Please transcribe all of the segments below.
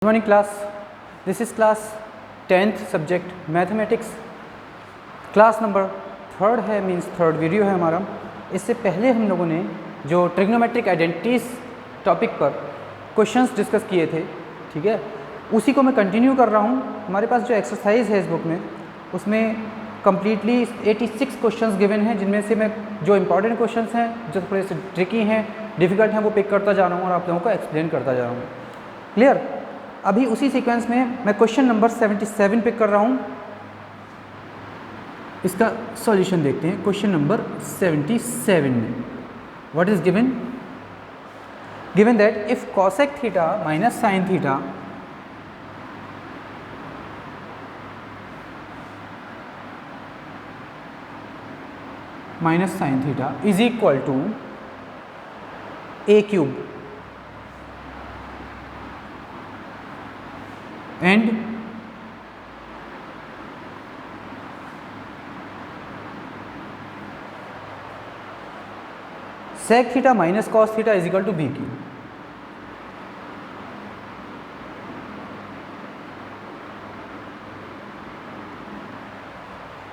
Good morning class, this is class 10th subject mathematics, class number 3rd है, means 3rd video है हमारा। इससे पहले हम लोगों ने जो ट्रिग्नोमेट्रिक आइडेंटिटीज़ टॉपिक पर क्वेश्चंस डिस्कस किए थे, ठीक है, उसी को मैं कंटिन्यू कर रहा हूँ। हमारे पास जो एक्सरसाइज है इस बुक में, उसमें कम्प्लीटली 86 क्वेश्चंस गिवन हैं, जिनमें से मैं जो इंपॉर्टेंट क्वेश्चंस हैं, जो थोड़े से ट्रिकी हैं, डिफ़िकल्ट हैं, वो पिक करता जा रहा हूँ और आप लोगों को एक्सप्लेन करता जा रहा हूँ। क्लियर? अभी उसी सीक्वेंस में मैं क्वेश्चन नंबर 77 पिक कर रहा हूँ। इसका सॉल्यूशन देखते हैं। क्वेश्चन नंबर 77 में what is given? Given that if cosec theta minus sine theta minus sine theta is equal to a cube and sec theta minus cos theta is equal to B cube.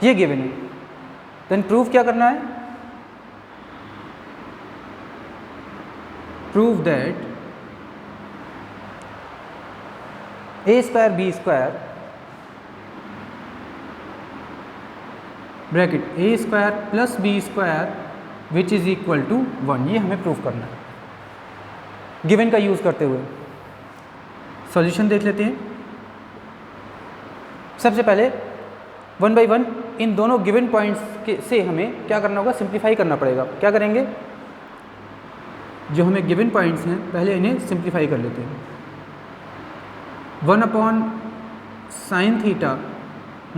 ये given है। Then prove क्या करना है? Prove that a square b square bracket a square plus B square which is equal to 1, ये हमें prove करना है given का यूज़ करते हुए। सॉल्यूशन देख लेते हैं। सबसे पहले 1 बाई 1 इन दोनों गिवन पॉइंट्स से हमें क्या करना होगा? सिंप्लीफाई करना पड़ेगा। क्या करेंगे? जो हमें गिवन पॉइंट्स हैं पहले इन्हें सिंप्लीफाई कर लेते हैं। 1 upon sine theta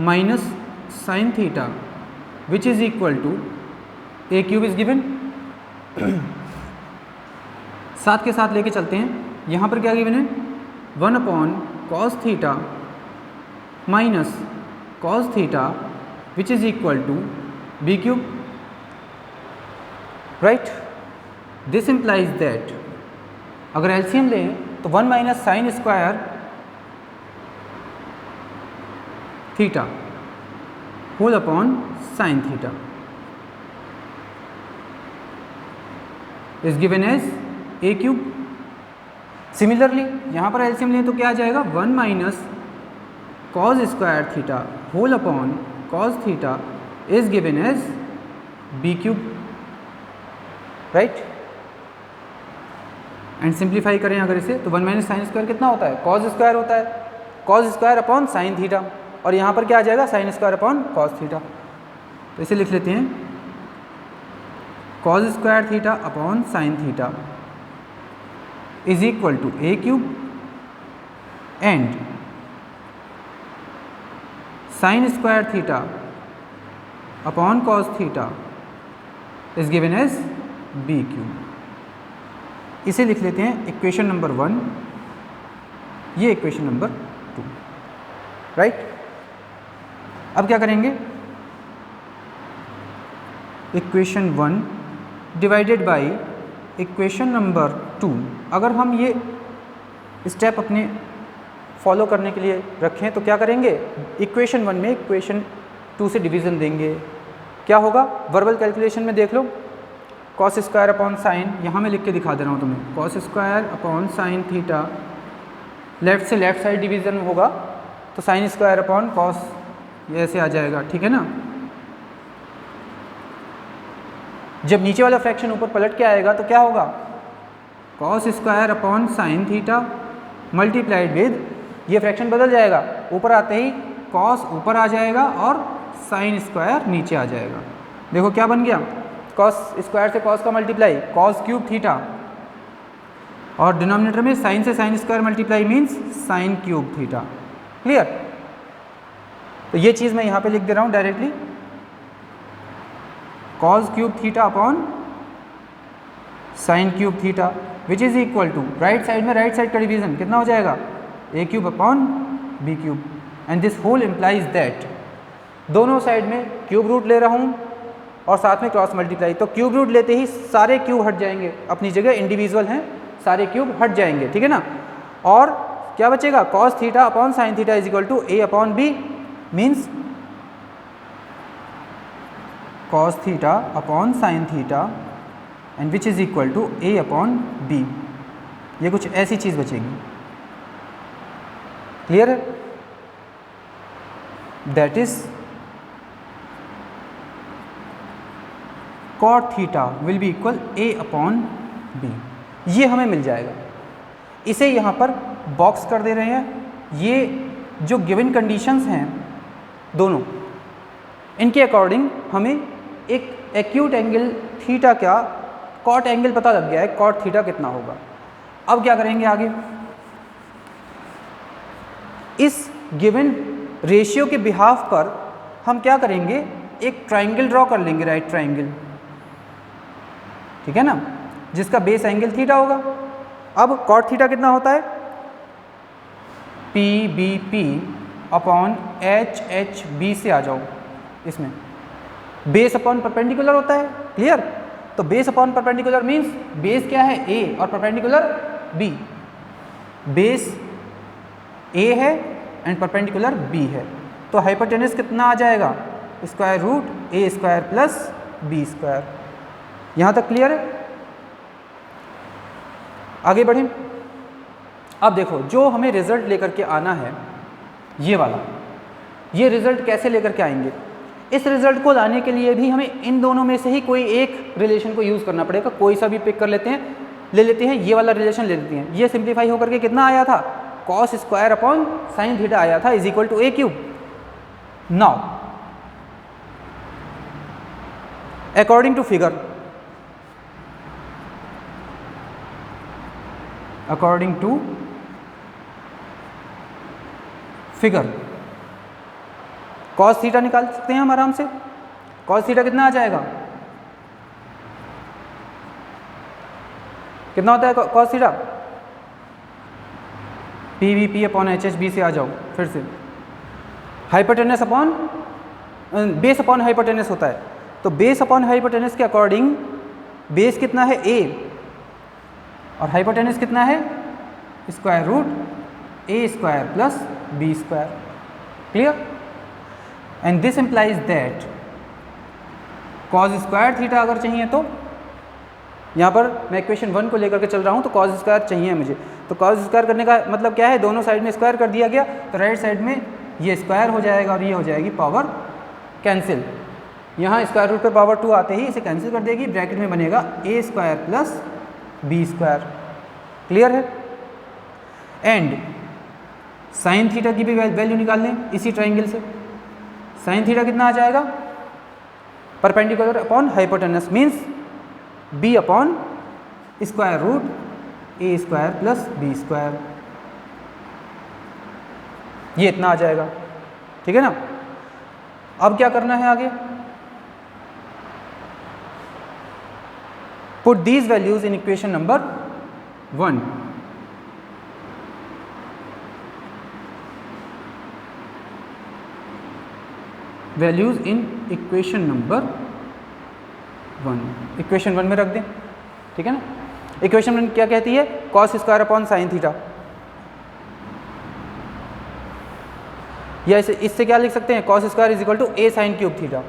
minus sine theta which is equal to A cube is given. साथ के साथ लेके चलते हैं। यहाँ पर क्या गिवन है? 1 upon cos theta minus cos theta which is equal to B cube, right. This implies that अगर एलसीएम लें तो 1 minus sine square theta whole upon sine theta is given as A cube. Similarly यहाँ पर LCM लें तो क्या आ जाएगा? 1 minus cos square theta whole upon cos theta is given as B cube, right. And simplify करें अगर इसे तो 1 माइनस साइन स्क्वायर कितना होता है? कॉस स्क्वायर होता है, cos square upon sine theta, और यहाँ पर क्या आ जाएगा? Sine square upon cos theta. तो इसे लिख लेते हैं cos square theta upon sine theta is equal to A cube and sine square theta upon cos theta is given as B cube. इसे लिख लेते हैं इक्वेशन नंबर 1, ये इक्वेशन नंबर 2, राइट। अब क्या करेंगे? Equation 1 divided by equation number 2। अगर हम ये स्टेप अपने फॉलो करने के लिए रखें तो क्या करेंगे? इक्वेशन 1 में इक्वेशन 2 से डिवीज़न देंगे। क्या होगा? वर्बल कैलकुलेशन में देख लो। कॉस स्क्वायर अपॉन साइन, यहाँ मैं लिख के दिखा दे रहा हूँ तुम्हें। Cos square upon sine theta, left से लेफ्ट साइड डिवीज़न होगा तो साइन स्क्वायर अपॉन कॉस ये ऐसे आ जाएगा, ठीक है ना। जब नीचे वाला फ्रैक्शन ऊपर पलट के आएगा तो क्या होगा? Cos square upon sine theta multiplied with, ये फ्रैक्शन बदल जाएगा, ऊपर आते ही कॉस ऊपर आ जाएगा और साइन स्क्वायर नीचे आ जाएगा। देखो क्या बन गया? कॉस स्क्वायर से कॉस का मल्टीप्लाई, कॉस क्यूब थीटा, और डिनोमिनेटर में साइन से sine square multiply means sign cube theta. Clear? तो ये चीज़ मैं यहाँ पे लिख दे रहा हूँ directly, cos cube theta upon sine cube theta which is equal to, right side में राइट साइड का डिवीज़न कितना हो जाएगा? A cube upon b cube. And this whole implies that दोनों साइड में क्यूब रूट ले रहा हूँ और साथ में क्रॉस मल्टीप्लाई, तो क्यूब रूट लेते ही सारे क्यूब हट जाएंगे, अपनी जगह इंडिविजुअल हैं, सारे क्यूब हट जाएंगे, ठीक है ना। और क्या बचेगा, cos theta upon sine theta is equal to a upon b, means cos theta upon sine theta and which is equal to a upon b। ये कुछ ऐसी चीज़ बचेगी। क्लियर है? That is cot theta will be equal a upon b। ये हमें मिल जाएगा। इसे यहाँ पर बॉक्स कर दे रहे हैं। ये जो गिवन कंडीशंस हैं दोनों, इनके अकॉर्डिंग हमें एक एक्यूट एंगल थीटा क्या कॉट एंगल पता लग गया है, कॉट थीटा कितना होगा। अब क्या करेंगे आगे, इस गिवन रेशियो के बिहाफ पर हम क्या करेंगे, एक ट्राइंगल ड्रॉ कर लेंगे, राइट ट्राइंगल, ठीक है ना, जिसका बेस एंगल थीटा होगा। अब कॉट थीटा कितना होता है, P B P upon H H B से आ जाओ, इसमें बेस अपॉन परपेंडिकुलर होता है। क्लियर? तो base upon perpendicular means base क्या है ए और परपेंडिकुलर बी। बेस ए है एंड परपेंडिकुलर बी है, तो हाइपोटेनस कितना आ जाएगा, स्क्वायर रूट ए स्क्वायर प्लस बी स्क्वायर। यहाँ तक क्लियर है? आगे बढ़ें। अब देखो, जो हमें रिजल्ट लेकर के आना है ये वाला, ये रिजल्ट कैसे लेकर के आएंगे, इस रिजल्ट को लाने के लिए भी हमें इन दोनों में से ही कोई एक रिलेशन को यूज़ करना पड़ेगा। कोई सा भी पिक कर लेते हैं, ले लेते हैं, ये वाला रिलेशन ले लेते हैं। ये सिंप्लीफाई होकर के कितना आया था, cos square upon sine theta आया था is equal to A cube. Now according to figure, according to figure cos theta निकाल सकते हैं हम आराम से। कॉस थीटा कितना आ जाएगा, कितना होता है cos theta, P V P upon H H B से आ जाओ फिर से, hypotenuse upon base upon hypotenuse होता है। तो बेस अपॉन हाइपोटेनस के अकॉर्डिंग बेस कितना है ए और हाइपोटेनस कितना है square root A square plus B square. Clear? And this implies that cos square theta अगर चाहिए तो, यहाँ पर मैं इक्वेशन 1 को लेकर के चल रहा हूँ, तो कॉज स्क्वायर चाहिए मुझे। तो कॉज स्क्वायर करने का मतलब क्या है, दोनों साइड में स्क्वायर कर दिया गया, तो राइट साइड में ये स्क्वायर हो जाएगा और ये हो जाएगी पावर कैंसिल। यहाँ स्क्वायर रूट पे पावर 2 आते ही इसे कैंसिल कर देगी, ब्रैकेट में बनेगा a square plus B square. Clear है? एंड साइन थीटा की भी वैल्यू निकाल लें इसी ट्राइंगल से। साइन थीटा कितना आ जाएगा, perpendicular upon hypotenuse means b upon square root ए स्क्वायर प्लस बी स्क्वायर, ये इतना आ जाएगा। ठीक है ना? अब क्या करना है आगे, put these values in equation number 1। Values in equation number 1, equation 1 में रख दें। ठीक है ना? इक्वेशन 1 क्या कहती है, cos square upon sine theta, या इससे क्या लिख सकते हैं, cos square is equal to A sine cube theta.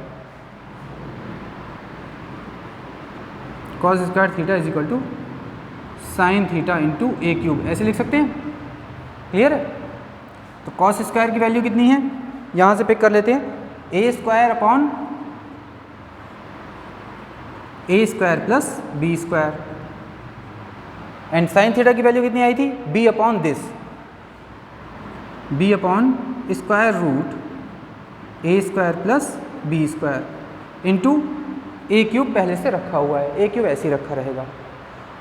Cos square theta is equal to sine theta into A cube, ऐसे लिख सकते हैं। क्लियर है? तो कॉस स्क्वायर की वैल्यू कितनी है, यहाँ से पिक कर लेते हैं, a square upon A square plus B square, and sine theta की वैल्यू कितनी आई थी, b upon this, b upon square root A square plus B square into A cube पहले से रखा हुआ है, ए क्यूब ऐसे ही रखा रहेगा।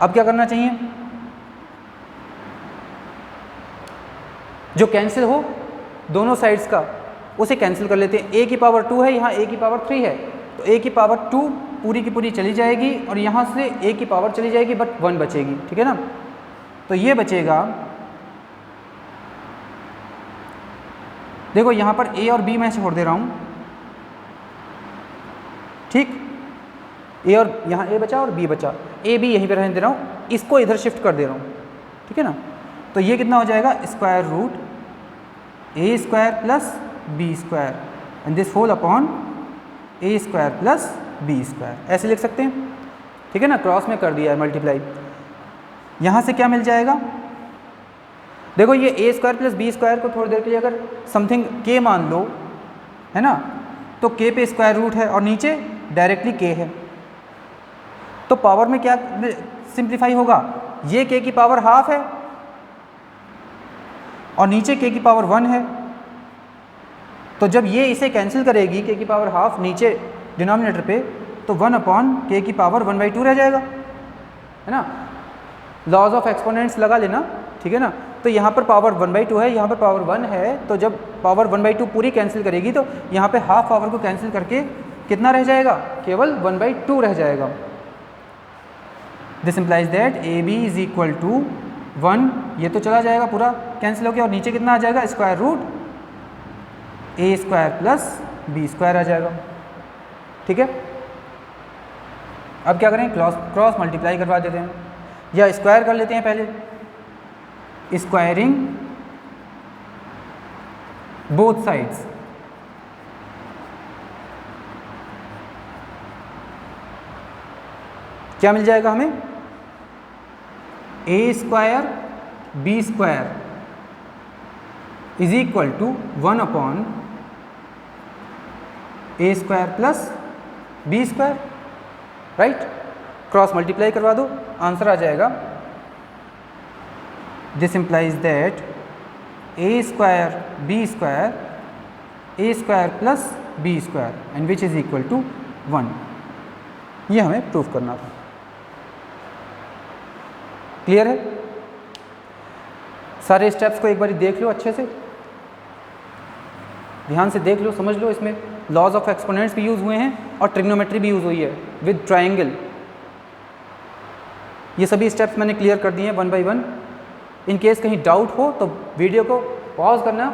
अब क्या करना चाहिए, जो कैंसिल हो दोनों साइड्स का उसे कैंसिल कर लेते हैं। ए की पावर 2 है, यहाँ ए की पावर 3 है, तो ए की पावर 2 पूरी की पूरी चली जाएगी और यहाँ से ए की पावर चली जाएगी, बट 1 बचेगी। ठीक है ना? तो ये बचेगा, देखो यहाँ पर ए और बी मैं छोड़ दे रहा हूँ। ठीक, ए और यहाँ ए बचा और बी बचा, ए बी यहीं पे रहने दे रहा हूँ, इसको इधर शिफ्ट कर दे रहा हूँ। ठीक है ना? तो ये कितना हो जाएगा, square root A square plus B square and this whole upon A square plus B square, ऐसे लिख सकते हैं। ठीक है ना, क्रॉस में कर दिया है मल्टीप्लाई। यहाँ से क्या मिल जाएगा, देखो ये ए स्क्वायर प्लस बी स्क्वायर को थोड़ी देर के लिए अगर समथिंग के मान लो, है ना, तो के पे स्क्वायर रूट है और नीचे डायरेक्टली के है, तो पावर में क्या सिंप्लीफाई होगा, ये के की पावर हाफ है और नीचे के की पावर 1 है, तो जब ये इसे कैंसिल करेगी के की पावर हाफ नीचे डिनोमिनेटर पे, तो 1 अपॉन के की पावर 1/2 रह जाएगा, है ना। लॉज ऑफ एक्सपोनेंट्स लगा लेना, ठीक है ना। तो यहाँ पर पावर 1/2 है, यहाँ पर पावर 1 है, तो जब पावर 1/2 पूरी कैंसिल करेगी तो यहाँ पे हाफ पावर को कैंसिल करके कितना रह जाएगा, केवल 1/2 रह जाएगा। This implies that A B is equal to 1, ये तो चला जाएगा पूरा कैंसिल हो गया, और नीचे कितना आ जाएगा, स्क्वायर रूट ए स्क्वायर प्लस बी स्क्वायर आ जाएगा। ठीक है, अब क्या करें, क्रॉस मल्टीप्लाई करवा देते हैं या स्क्वायर कर लेते हैं पहले, स्क्वायरिंग बोथ साइड्स। क्या मिल जाएगा हमें, a square b square is equal to 1 upon A square plus B square, right. Cross multiply करवा दो, आंसर आ जाएगा, this implies that a square b square plus B square and which is equal to 1। ये हमें proof करना था। Clear है, सारे स्टेप्स को एक बार देख लो, अच्छे से ध्यान से देख लो, समझ लो। इसमें लॉज ऑफ एक्सपोनेंट्स भी यूज़ हुए हैं और ट्रिग्नोमेट्री भी यूज़ हुई है विद ट्रायंगल। ये सभी स्टेप्स मैंने क्लियर कर दिए हैं 1 बाय 1। इन केस कहीं डाउट हो तो वीडियो को पॉज करना,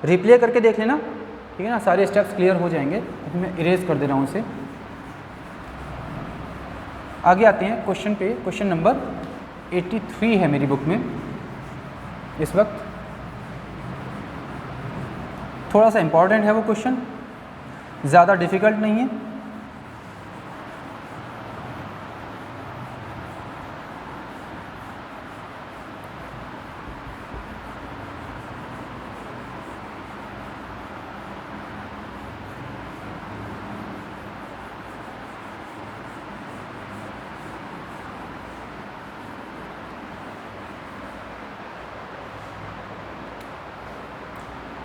रिप्ले करके देख लेना, ठीक है ना, सारे स्टेप्स क्लियर हो जाएंगे। मैं इरेज कर दे रहा हूँ इसे। आगे आते हैं क्वेश्चन पे। क्वेश्चन नंबर 83 है मेरी बुक में इस वक्त। थोड़ा सा इम्पॉर्टेंट है वो क्वेश्चन, ज़्यादा डिफ़िकल्ट नहीं है।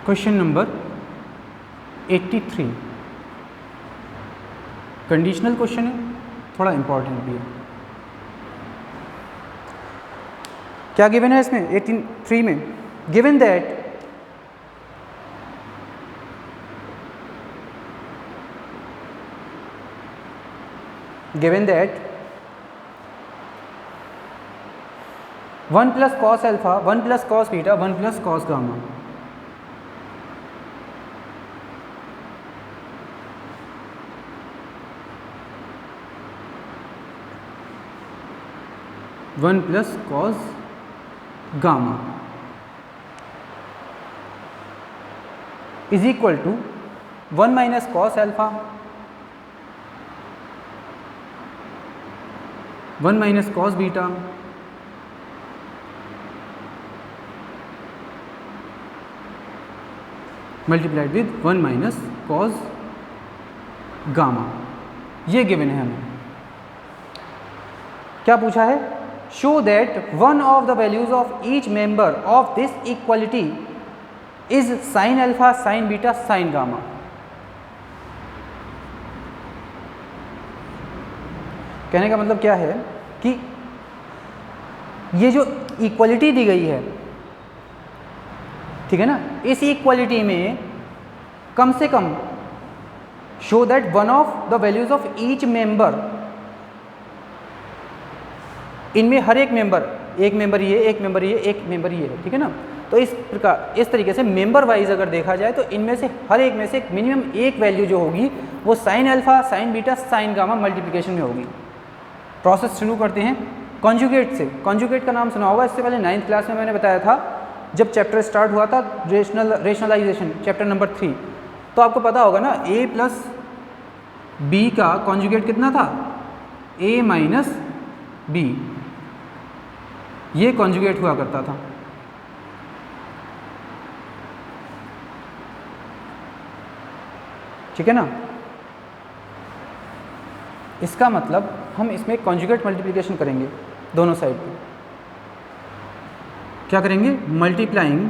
क्वेश्चन नंबर 83 कंडीशनल क्वेश्चन है, थोड़ा इंपॉर्टेंट भी है। क्या गिवन है इसमें 83 में, given that given that 1 plus cos alpha 1 plus cos beta 1 plus cos gamma, one plus cos gamma is equal to 1 minus cos alpha 1 minus cos beta multiplied with 1 minus cos gamma. ये given है हमें। क्या पूछा है, show that one of the values of each member of this equality is sin alpha, sin beta, sin gamma। कहने का मतलब क्या है कि ये जो इक्वलिटी दी गई है, ठीक है ना, इस इक्वलिटी में कम से कम show that one of the values of each member, इनमें हर एक मेंबर, एक मेंबर ये, एक मेंबर ये, एक मेंबर ये है, ठीक है ना। तो इस प्रकार, इस तरीके से मेंबर वाइज अगर देखा जाए तो इनमें से हर एक में से मिनिमम एक वैल्यू जो होगी वो sine alpha, sine beta, sine gamma multiplication में होगी। प्रोसेस शुरू करते हैं। कॉन्जुगेट से, कॉन्जुगेट का नाम सुना होगा, इससे पहले 9th क्लास में मैंने बताया था जब चैप्टर स्टार्ट हुआ था रेशनलाइजेशन चैप्टर नंबर 3, तो आपको पता होगा ना a प्लस बी का कॉन्जुगेट कितना था, a माइनस बी, ये कॉन्जुगेट हुआ करता था। ठीक है ना, इसका मतलब हम इसमें कॉन्जुगेट मल्टीप्लिकेशन करेंगे दोनों साइड पे। क्या करेंगे, multiplying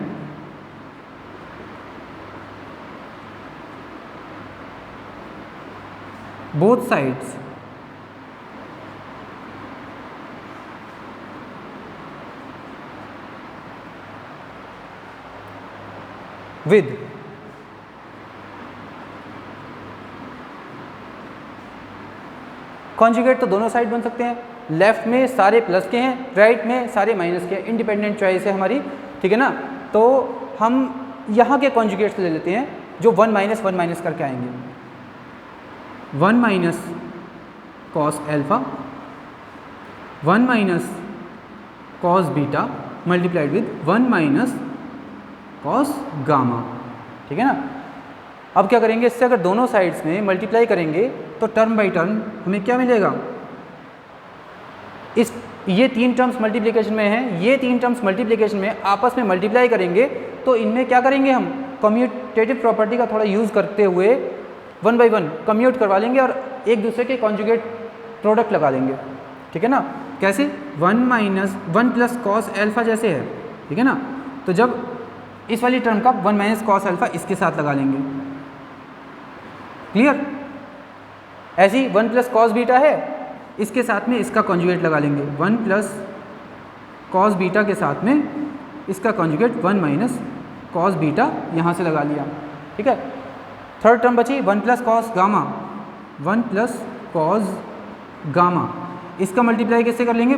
both sides with conjugate तो दोनों साइड बन सकते हैं, लेफ्ट में सारे प्लस के हैं, राइट में सारे माइनस के हैं, इंडिपेंडेंट चॉइस है हमारी। ठीक है ना, तो हम यहाँ के कॉन्जुगेट्स ले लेते हैं जो 1 माइनस करके आएंगे। 1 minus cos alpha, 1 minus cos beta multiplied with 1 minus cos gamma. ठीक है ना, अब क्या करेंगे, इससे अगर दोनों साइड्स में मल्टीप्लाई करेंगे तो टर्म बाई टर्म हमें क्या मिलेगा, ये 3 टर्म्स मल्टीप्लिकेशन में है, ये 3 टर्म्स मल्टीप्लिकेशन में आपस में मल्टीप्लाई करेंगे तो इनमें क्या करेंगे, हम कम्यूटेटिव प्रॉपर्टी का थोड़ा यूज़ करते हुए 1 बाई 1 कम्यूट करवा लेंगे और एक दूसरे के कॉन्जुगेट प्रोडक्ट लगा लेंगे। ठीक है ना, कैसे, 1 प्लस कॉस एल्फा जैसे है। ठीक है ना, तो जब इस वाली टर्म का 1 माइनस कॉस एल्फा इसके साथ लगा लेंगे। क्लियर, ऐसी 1 प्लस कॉस बीटा है, इसके साथ में इसका कॉन्जुगेट लगा लेंगे, 1 प्लस कॉस बीटा के साथ में इसका कॉन्जुगेट 1 माइनस कॉस बीटा यहाँ से लगा लिया। ठीक है, थर्ड टर्म बची 1 plus cos gamma, 1 plus cos gamma, इसका मल्टीप्लाई कैसे कर लेंगे,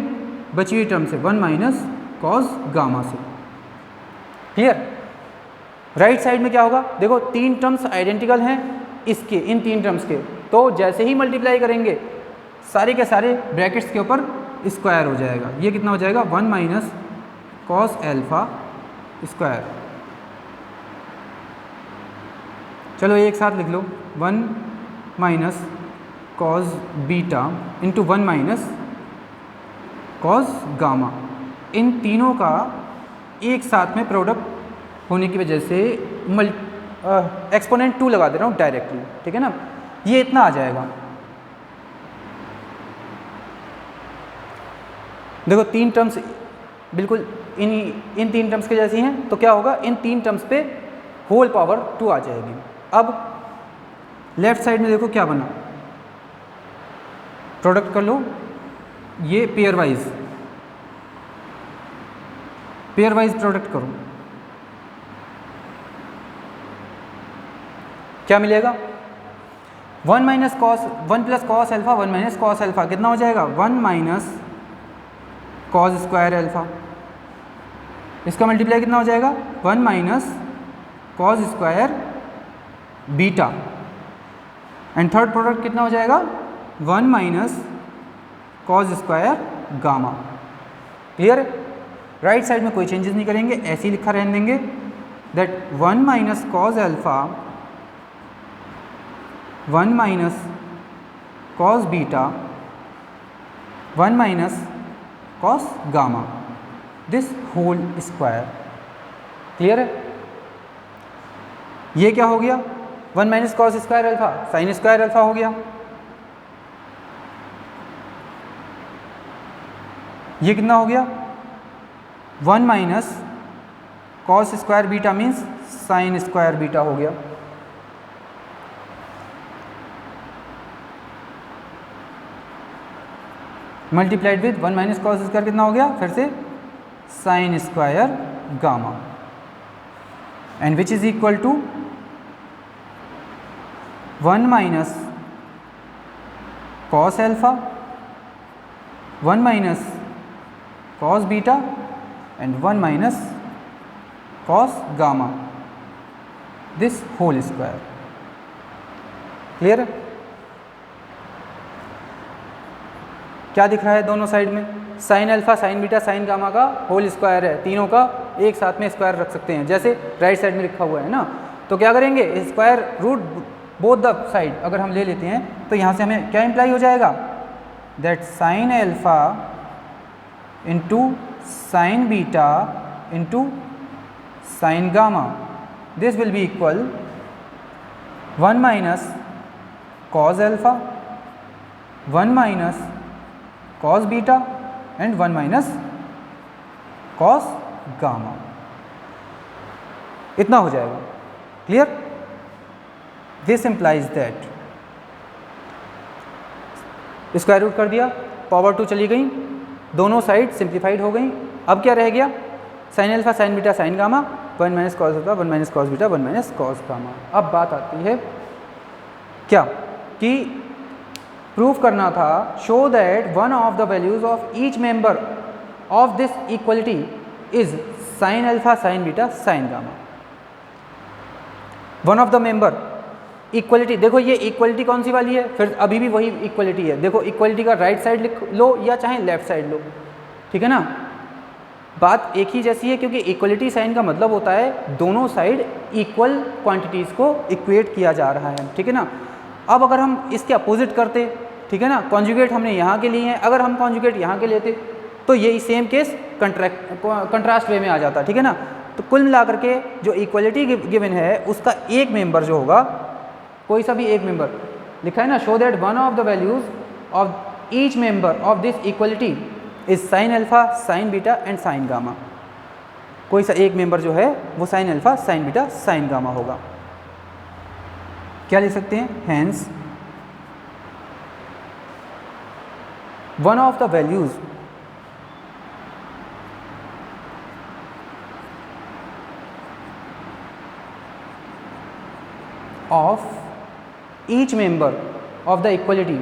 बची हुई टर्म से 1 माइनस कॉस गामा से। क्लियर, राइट साइड में क्या होगा, देखो 3 टर्म्स आइडेंटिकल हैं इसके, इन 3 टर्म्स के, तो जैसे ही मल्टीप्लाई करेंगे सारे के सारे ब्रैकेट्स के ऊपर स्क्वायर हो जाएगा। ये कितना हो जाएगा, 1 माइनस कॉस एल्फा स्क्वायर। चलो ये एक साथ लिख लो, 1 minus cos beta into 1 minus cos gamma. इन तीनों का एक साथ में प्रोडक्ट होने की वजह से एक्सपोनेंट 2 लगा दे रहा हूँ डायरेक्टली। ठीक है ना, ये इतना आ जाएगा। देखो 3 टर्म्स बिल्कुल इन 3 टर्म्स के जैसी हैं, तो क्या होगा, इन 3 टर्म्स पे होल पावर 2 आ जाएगी। अब लेफ्ट साइड में देखो क्या बना, प्रोडक्ट कर लो, ये पेयर वाइज प्रोडक्ट करो, क्या मिलेगा, 1 plus cos alpha 1 minus cos alpha कितना हो जाएगा, 1 माइनस कॉस स्क्वायर एल्फा। इसका मल्टीप्लाई कितना हो जाएगा, 1 minus cos square beta. And third product कितना हो जाएगा, 1 minus cos square gamma. Clear, right side में कोई चेंजेस नहीं करेंगे, ऐसे ही लिखा रहने देंगे that 1 minus cos alpha 1 minus cos beta 1 minus cos gamma, this whole square. Clear है, ये क्या हो गया, 1 minus cos square alpha sine square alpha हो गया। ये कितना हो गया, 1 minus cos square beta means sine square beta हो गया। Multiplied with 1 minus cos square कितना हो गया, फिर से sine square gamma, and which is equal to 1 minus cos alpha 1 minus cos beta and 1 minus cos gamma, this whole square. Clear, क्या दिख रहा है दोनों साइड में, sine alpha sine beta sine gamma का होल स्क्वायर है, तीनों का एक साथ में स्क्वायर रख सकते हैं, जैसे राइट साइड में लिखा हुआ है ना। तो क्या करेंगे, square root both the side अगर हम ले लेते हैं तो यहाँ से हमें क्या इम्प्लाई हो जाएगा, that sine alpha into sine beta into sine gamma, this will be equal 1 minus cos alpha 1 minus cos beta and 1 minus cos gamma, इतना हो जाएगा। Clear? This implies that square root कर दिया, पावर 2 चली गई, दोनों साइड सिंप्लीफाइड हो गई। अब क्या रह गया, sign alpha sine beta sine gamma 1 minus cos alpha 1 minus cos beta 1 minus cos gamma. अब बात आती है क्या कि प्रूफ करना था, show that one of the values of each member of this equality is sine alpha sine beta sine gamma. One of the member equality, देखो ये इक्वलिटी कौन सी वाली है, फिर अभी भी वही इक्वलिटी है। देखो इक्वलिटी का राइट साइड लिख लो या चाहे लेफ्ट साइड लो, ठीक है ना, बात एक ही जैसी है, क्योंकि इक्वलिटी साइन का मतलब होता है दोनों साइड इक्वल क्वांटिटीज़ को इक्वेट किया जा रहा है, ठीक है ना। अब अगर हम इसके अपोजिट करते, ठीक है ना, कॉन्जुगेट हमने यहाँ के लिए हैं, अगर हम कॉन्जुगेट यहाँ के लेते तो यही सेम केस कंट्रास्ट वे में आ जाता, ठीक है ना। तो कुल मिलाकर के जो इक्वलिटी गिवन है उसका एक मेंबर जो होगा, कोई सा भी एक मेंबर लिखा है ना, show that one of the values of each member of this equality is sine alpha sine beta and sine gamma. कोई सा एक मेंबर जो है वो sine alpha sine beta sine gamma होगा। क्या लिख सकते हैं, hence one of the values of each member of the equality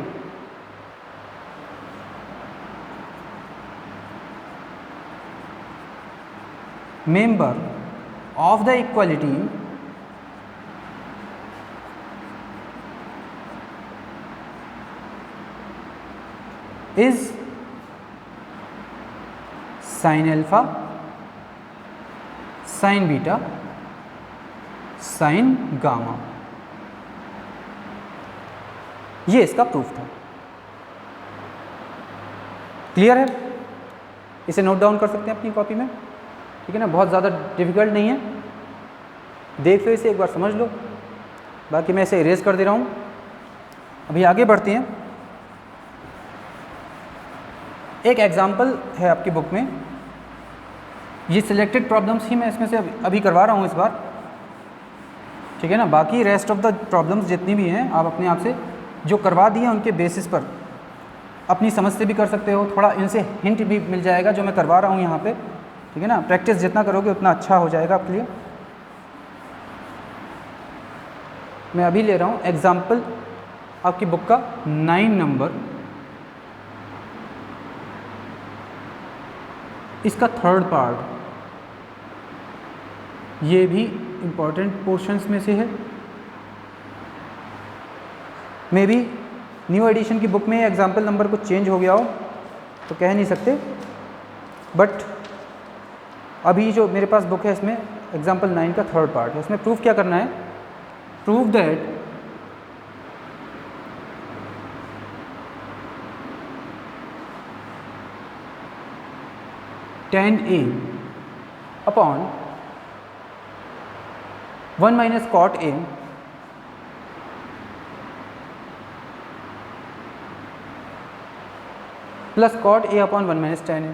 is sin alpha sin beta sin gamma। ये इसका प्रूफ था। क्लियर है? इसे नोट डाउन कर सकते हैं अपनी कॉपी में, ठीक है ना, बहुत ज़्यादा डिफिकल्ट नहीं है, देख लो इसे एक बार समझ लो, बाकी मैं इसे इरेज कर दे रहा हूँ। अभी आगे बढ़ते हैं। एक एग्जाम्पल है आपकी बुक में, ये सिलेक्टेड प्रॉब्लम्स ही मैं इसमें से अभी करवा रहा हूँ इस बार, ठीक है ना। बाकी रेस्ट ऑफ द प्रॉब्लम्स जितनी भी हैं आप अपने आप से जो करवा दिए उनके बेसिस पर अपनी समझ से भी कर सकते हो, थोड़ा इनसे हिंट भी मिल जाएगा जो मैं करवा रहा हूँ यहाँ पे, ठीक है ना। प्रैक्टिस जितना करोगे उतना अच्छा हो जाएगा आपके लिए। मैं अभी ले रहा हूँ एग्जाम्पल आपकी बुक का 9 नंबर, इसका थर्ड पार्ट, ये भी इम्पॉर्टेंट पोर्शंस में से है। मे बी न्यू एडिशन की बुक में एग्जाम्पल नंबर कुछ चेंज हो गया हो तो कह नहीं सकते, बट अभी जो मेरे पास बुक है इसमें एग्जाम्पल 9 का थर्ड पार्ट है। इसमें प्रूफ क्या करना है, proof that tan A upon 1 minus cot A plus cot A upon 1 minus tan A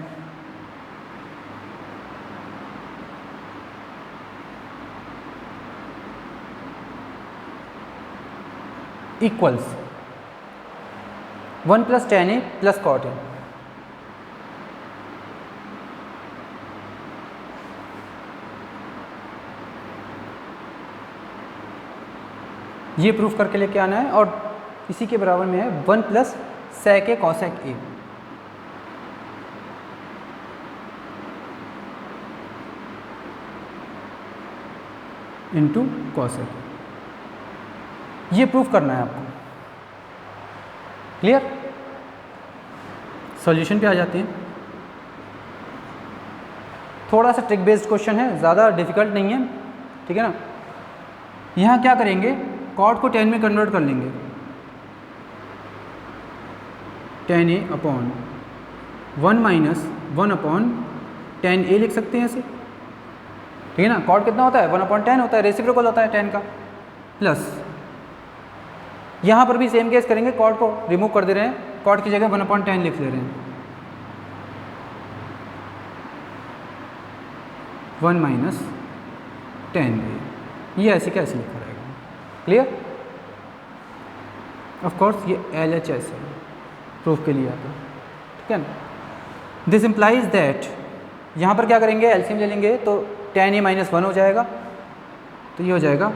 equals 1 plus tan A plus cot A। ये प्रूफ करके लेके आना है, और इसी के बराबर में है 1 plus sec A cosec A। Into cosec, ये प्रूफ करना है आपको। क्लियर? सॉल्यूशन पे आ जाते हैं। थोड़ा सा ट्रिक बेस्ड क्वेश्चन है, ज़्यादा डिफिकल्ट नहीं है, ठीक है ना। यहाँ क्या करेंगे, कॉट को tan में कन्वर्ट कर लेंगे, tan a upon 1 minus 1 upon tan a लिख सकते हैं ऐसे, ठीक है ना। कॉट कितना होता है, 1 अपॉन 10 होता है, रेसिप्रोकल होता है tan का, प्लस यहाँ पर भी सेम केस करेंगे, कॉट को रिमूव कर दे रहे हैं, कॉट की जगह 1 अपॉन 10 लिख ले रहे हैं, 1 माइनस 10a, ये ऐसे कैसे लिखा रहेगा, क्लियर। ऑफ कोर्स ये LHS है, प्रूफ के लिए आता है, ठीक है ना। दिस इम्प्लाइज दैट, यहाँ पर क्या करेंगे, एलसीएम ले लेंगे तो tan a माइनस 1 हो जाएगा, तो ये हो जाएगा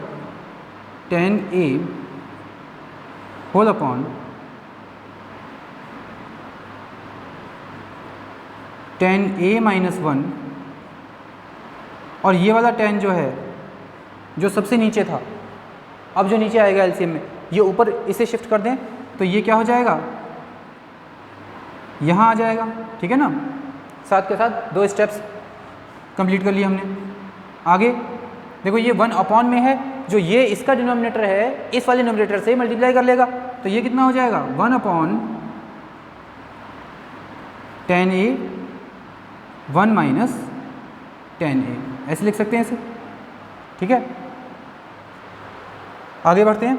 tan a whole upon tan a minus 1, और ये वाला tan जो है, जो सबसे नीचे था, अब जो नीचे आएगा एलसीएम में, ये ऊपर इसे शिफ्ट कर दें तो ये क्या हो जाएगा, यहाँ आ जाएगा, ठीक है ना। साथ के साथ 2 स्टेप्स कंप्लीट कर लिए हमने। आगे देखो ये 1 अपॉन में है, जो ये इसका डिनोमिनेटर है, इस वाले डिनोमिनेटर से मल्टीप्लाई कर लेगा, तो ये कितना हो जाएगा, 1 upon tan a 1 minus tan a, ऐसे लिख सकते हैं इसे, ठीक है। आगे बढ़ते हैं।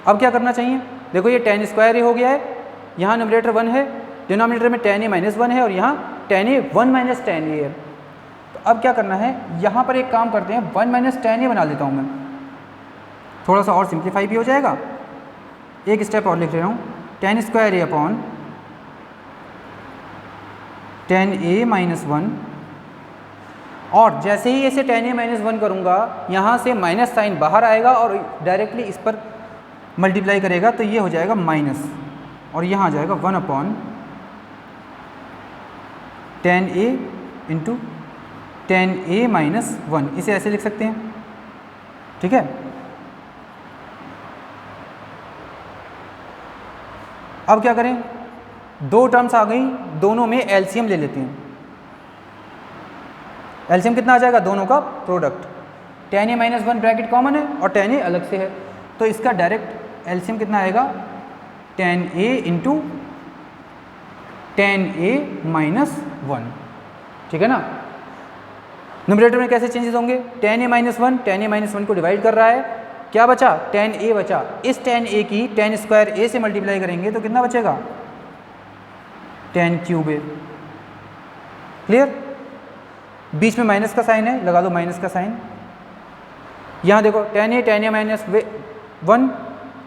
अब क्या करना चाहिए, देखो ये tan स्क्वायर a हो गया है, यहाँ न्यूमरेटर 1 है, डिनोमिनेटर में tan a माइनस 1 है, और यहाँ tan a 1 minus tan a है। तो अब क्या करना है, यहाँ पर एक काम करते हैं, 1 माइनस tan a बना लेता हूँ मैं, थोड़ा सा और सिंप्लीफाई भी हो जाएगा। एक स्टेप और लिख रहा हूँ, tan square a upon tan a minus 1, और जैसे ही इसे tan a माइनस 1 करूँगा, यहाँ से माइनस साइन बाहर आएगा और डायरेक्टली इस पर मल्टीप्लाई करेगा, तो ये हो जाएगा माइनस, और यहाँ आ जाएगा 1 upon tan a into tan a minus 1, इसे ऐसे लिख सकते हैं, ठीक है। अब क्या करें, 2 टर्म्स आ गई, दोनों में एलसीएम ले लेते हैं। एलसीएम कितना आ जाएगा, दोनों का product, tan a minus 1 bracket common है और tan a अलग से है, तो इसका डायरेक्ट एलसीएम कितना आएगा, tan a into tan a minus 1, ठीक है ना। न्यूमरेटर में कैसे चेंजेस होंगे, tan a माइनस 1 को डिवाइड कर रहा है, क्या बचा, tan a बचा, इस tan a की tan स्क्वायर a से मल्टीप्लाई करेंगे तो कितना बचेगा, tan क्यूब a, क्लियर। बीच में माइनस का साइन है, लगा दो माइनस का साइन। यहाँ देखो tan a माइनस 1,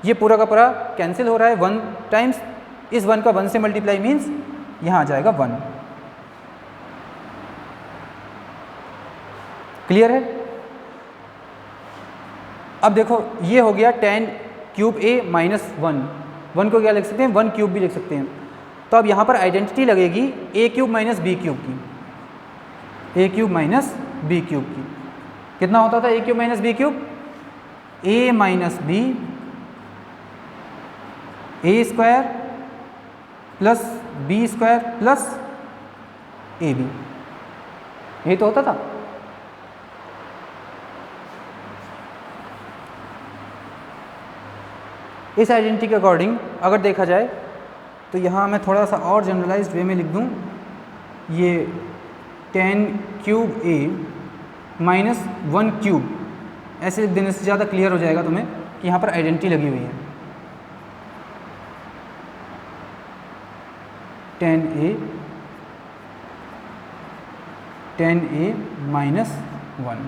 ये पूरा का पूरा कैंसिल हो रहा है, 1 टाइम्स इस 1 का 1 से मल्टीप्लाई मीन्स यहाँ आ जाएगा 1, क्लियर है। अब देखो ये हो गया tan क्यूब a माइनस 1 को क्या लिख सकते हैं, 1 क्यूब भी लिख सकते हैं। तो अब यहाँ पर आइडेंटिटी लगेगी a cube minus b cube की, a cube minus b cube की। कितना होता था a cube minus b cube, a minus b a square plus b square plus ab, यही तो होता था। इस आइडेंटिटी के अकॉर्डिंग अगर देखा जाए तो यहाँ मैं थोड़ा सा और जनरलाइज्ड वे में लिख दूँ, ये tan cube a minus 1 cube, ऐसे लिख देने से ज़्यादा क्लियर हो जाएगा तुम्हें कि यहाँ पर आइडेंटिटी लगी हुई है। tan a माइनस 1,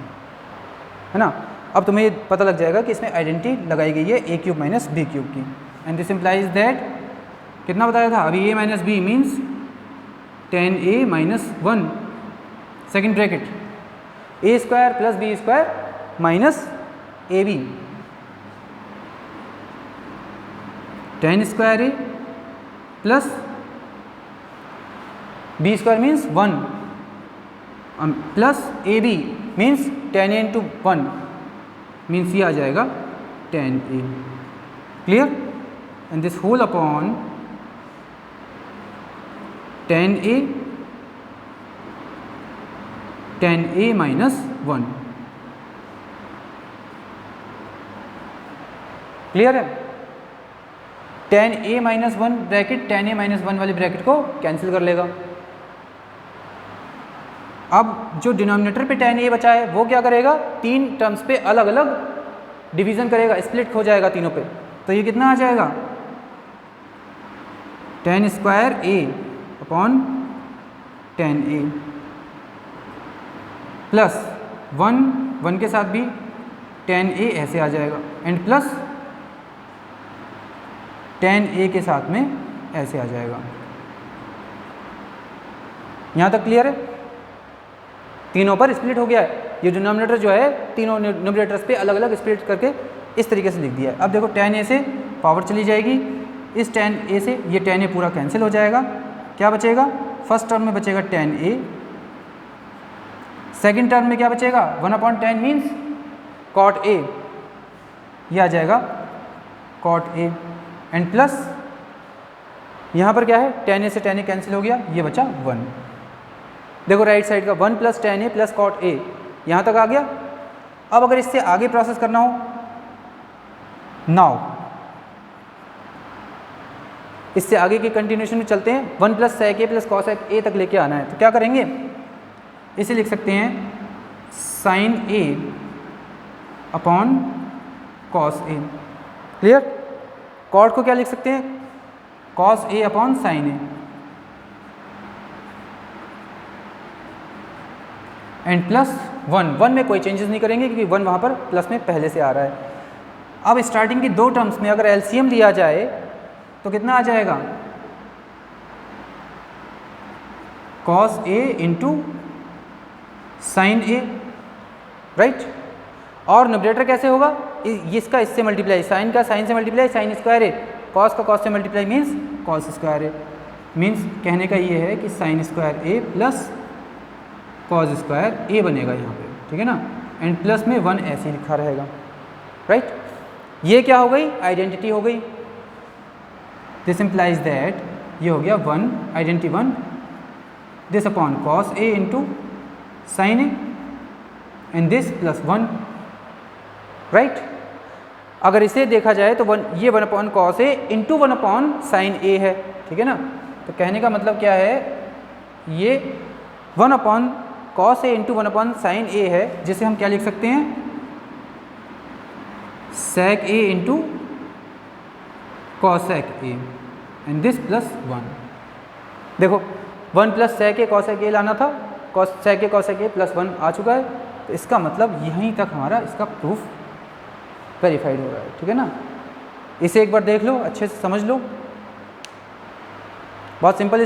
है ना। अब तुम्हें ये पता लग जाएगा कि इसमें आइडेंटिटी लगाई गई है a cube minus b cube की, एंड दिस इम्प्लाइज दैट, कितना बताया था अभी, a minus b means tan a minus 1, second bracket, a square plus b square minus ab, tan square a plus b square means 1 plus ab means tan a into 1 means ये आ जाएगा tan a, clear. And this whole upon tan a minus 1। Clear है? tan a minus 1 bracket tan a minus 1 वाले bracket को cancel कर लेगा। अब जो डिनोमिनेटर पे tan a बचा है वो क्या करेगा, तीन टर्म्स पे अलग अलग डिवीजन करेगा, स्प्लिट हो जाएगा तीनों पे। तो ये कितना आ जाएगा, tan square a upon tan a plus 1 के साथ भी tan a ऐसे आ जाएगा एंड प्लस tan a के साथ में ऐसे आ जाएगा। यहाँ तक क्लियर है? तीनों पर स्प्लिट हो गया है। ये डिनोमिनेटर जो है तीनों न्यूमरेटर्स पे अलग अलग स्प्लिट करके इस तरीके से लिख दिया है। अब देखो tan a से पावर चली जाएगी, इस tan a से ये tan a पूरा कैंसिल हो जाएगा। क्या बचेगा, फर्स्ट टर्म में बचेगा tan a, सेकंड टर्म में क्या बचेगा 1/10 मीन्स cot a, ये आ जाएगा cot a एंड प्लस यहाँ पर क्या है tan a से tan a कैंसिल हो गया, ये बचा 1। देखो राइट साइड का 1 plus tan a plus cot a यहाँ तक आ गया। अब अगर इससे आगे प्रोसेस करना हो, नाउ इससे आगे की कंटिन्यूएशन में चलते हैं। 1 plus sec a plus cos a तक लेके आना है, तो क्या करेंगे, इसे लिख सकते हैं sin a upon cos a। Clear? cot को क्या लिख सकते हैं, cos a upon sin a and plus 1 में कोई चेंजेस नहीं करेंगे क्योंकि 1 वहाँ पर प्लस में पहले से आ रहा है। अब स्टार्टिंग की दो टर्म्स में अगर एलसीएम लिया जाए तो कितना आ जाएगा, cos a into sine a, right. और न्यूमरेटर कैसे होगा, इसका इससे मल्टीप्लाई, साइन का साइन से multiply sine square a, cos का कॉस से multiply means cos square a। Means कहने का ये है कि sine square a plus cos square a बनेगा यहाँ पे, ठीक है ना। एंड प्लस में 1 ऐसे लिखा रहेगा, राइट। ये क्या हो गई, आइडेंटिटी हो गई। दिस इम्प्लाइज दैट ये हो गया 1 identity 1, this upon cos a into sine a and this plus 1, right. अगर इसे देखा जाए तो ये 1 upon cos a into 1 upon sign a है, ठीक है ना। तो कहने का मतलब क्या है, ये 1 upon cos a into 1 upon sign a है, जिसे हम क्या लिख सकते हैं, sec a into cosec a and this plus 1। देखो 1 plus sec a cosec a लाना था, sec a cosec a plus 1 आ चुका है। तो इसका मतलब यहीं तक हमारा इसका प्रूफ वेरीफाइड हो रहा है, ठीक है ना। इसे एक बार देख लो, अच्छे से समझ लो, बहुत सिंपल